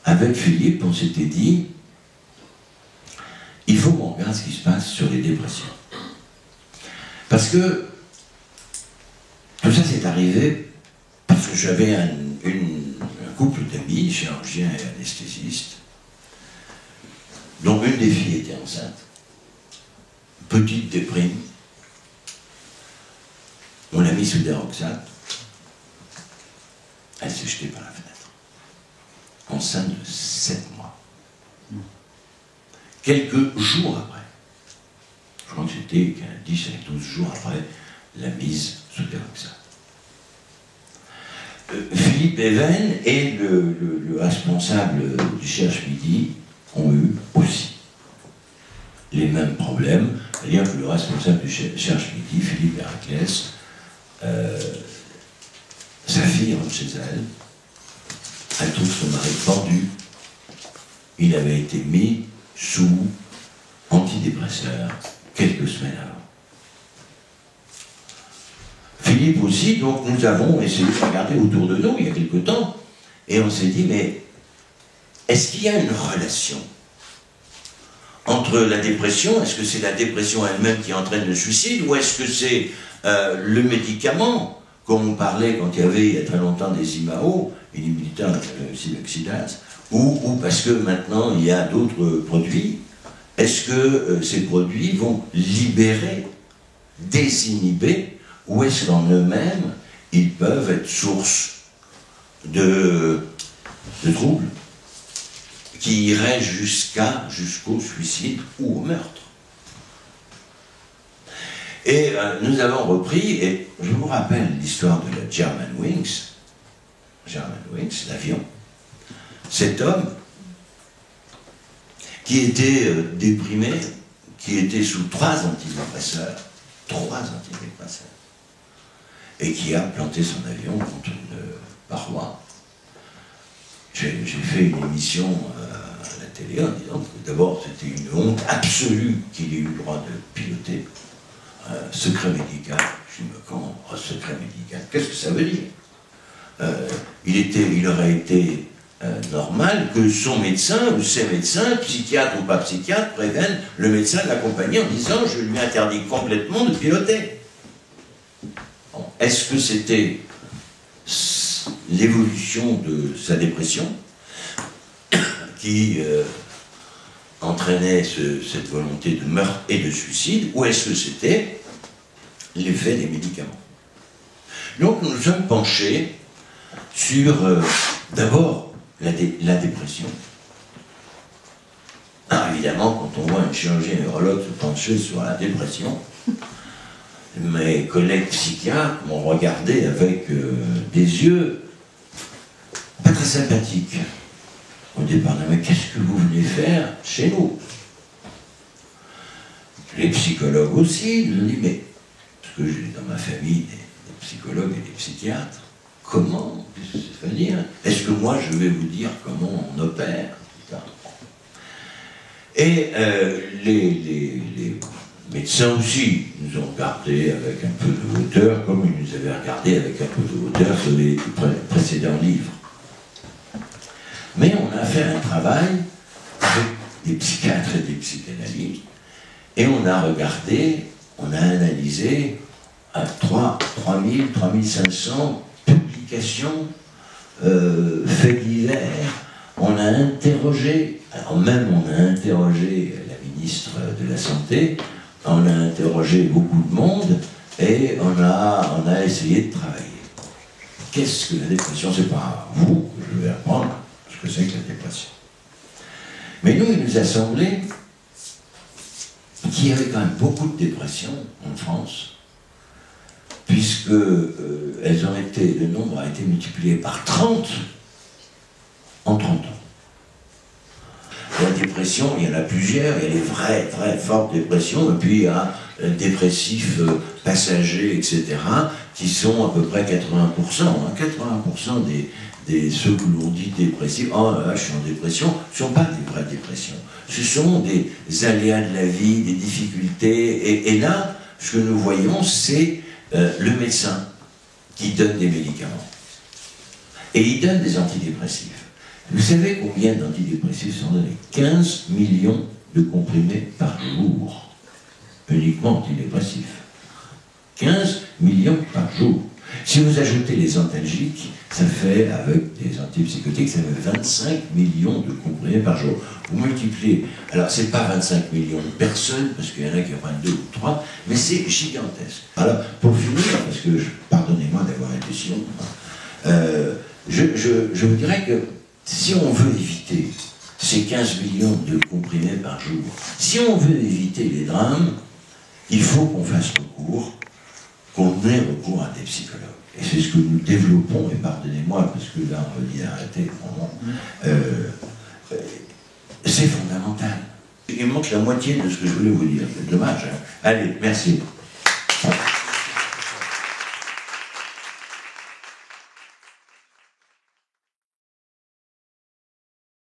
avec Philippe, on s'était dit, il faut qu'on regarde ce qui se passe sur les dépressions. Parce que tout ça s'est arrivé parce que j'avais un couple d'amis, chirurgiens et anesthésistes, dont une des filles était enceinte, petite déprime, on l'a mis sous déroxate, elle s'est jetée par la fenêtre, enceinte de 7 mois. Quelques jours après, je crois que c'était 10 à 12 jours après la mise sous déroxate. Philippe Even et le responsable du Cherche-Midi ont eu aussi les mêmes problèmes, c'est-à-dire que le responsable du Cherche-Midi, Philippe Héraclès, sa fille rentre chez elle trouve son mari pendu, il avait été mis sous antidépresseur quelques semaines avant. Philippe aussi, donc nous avons essayé de regarder autour de nous il y a quelque temps, et on s'est dit, mais est-ce qu'il y a une relation entre la dépression, est-ce que c'est la dépression elle-même qui entraîne le suicide, ou est-ce que c'est le médicament, comme on parlait quand il y a très longtemps des IMAO, inhibiteurs de siloxydase, ou parce que maintenant il y a d'autres produits, est-ce que ces produits vont libérer, désinhiber, ou est-ce qu'en eux-mêmes, ils peuvent être source de troubles qui iraient jusqu'au suicide ou au meurtre. Et nous avons repris, et je vous rappelle l'histoire de la Germanwings, l'avion. Cet homme qui était déprimé, qui était sous 3 antidépresseurs, et qui a planté son avion contre une paroi. J'ai fait une émission à la télé en disant que d'abord c'était une honte absolue qu'il ait eu le droit de piloter. Secret médical, je me dis, comment secret médical, qu'est-ce que ça veut dire? Il aurait été normal que son médecin ou ses médecins, psychiatre ou pas psychiatre, préviennent le médecin de la compagnie en disant je lui interdis complètement de piloter. Bon, est-ce que c'était l'évolution de sa dépression qui entraînait cette volonté de meurtre et de suicide, ou est-ce que c'était l'effet des médicaments? Donc nous nous sommes penchés sur d'abord la dépression. Alors évidemment, quand on voit un chirurgien neurologue se pencher sur la dépression, mes collègues psychiatres m'ont regardé avec des yeux pas très sympathiques. Au départ, mais qu'est-ce que vous venez faire chez nous? Les psychologues aussi nous ont dit, mais, parce que j'ai dans ma famille des psychologues et des psychiatres, comment? Qu'est-ce que ça veut dire? Est-ce que moi je vais vous dire comment on opère? Et les médecins aussi nous ont regardé avec un peu de hauteur, comme ils nous avaient regardé avec un peu de hauteur sur les précédents livres. Mais on a fait un travail avec des psychiatres et des psychanalystes, et on a regardé, on a analysé 3500 publications, faits divers. On a interrogé, alors même on a interrogé la ministre de la Santé, on a interrogé beaucoup de monde, et on a essayé de travailler. Qu'est-ce que la dépression? C'est pas vous que je vais apprendre ce que c'est que la dépression. Mais nous, il nous a semblé qu'il y avait quand même beaucoup de dépressions en France, puisque le nombre a été multiplié par 30 en 30 ans. La dépression, il y en a plusieurs, il y a les vraies fortes dépressions, et puis il y a dépressifs passagers, etc., qui sont à peu près 80%. 80% des ceux que l'on dit dépressifs, oh là, je suis en dépression, ne sont pas des vraies dépressions. Ce sont des aléas de la vie, des difficultés, et là, ce que nous voyons, c'est le médecin qui donne des médicaments. Et il donne des antidépressifs. Vous savez combien d'antidépressifs sont donnés? 15 millions de comprimés par jour. Uniquement antidépressifs. 15 millions par jour. Si vous ajoutez les antalgiques, ça fait, avec des antipsychotiques, ça fait 25 millions de comprimés par jour. Vous multipliez, alors c'est pas 25 millions de personnes, parce qu'il y en a qui en prennent 2 ou 3, mais c'est gigantesque. Alors, pour finir, parce que, pardonnez-moi d'avoir été si long, je vous dirais que si on veut éviter ces 15 millions de comprimés par jour, si on veut éviter les drames, il faut qu'on fasse recours, qu'on ait recours à des psychologues. Et c'est ce que nous développons, et pardonnez-moi, parce que là, on me dit arrêtez, vraiment. C'est fondamental. Il me manque la moitié de ce que je voulais vous dire. C'est dommage, hein. Allez, merci.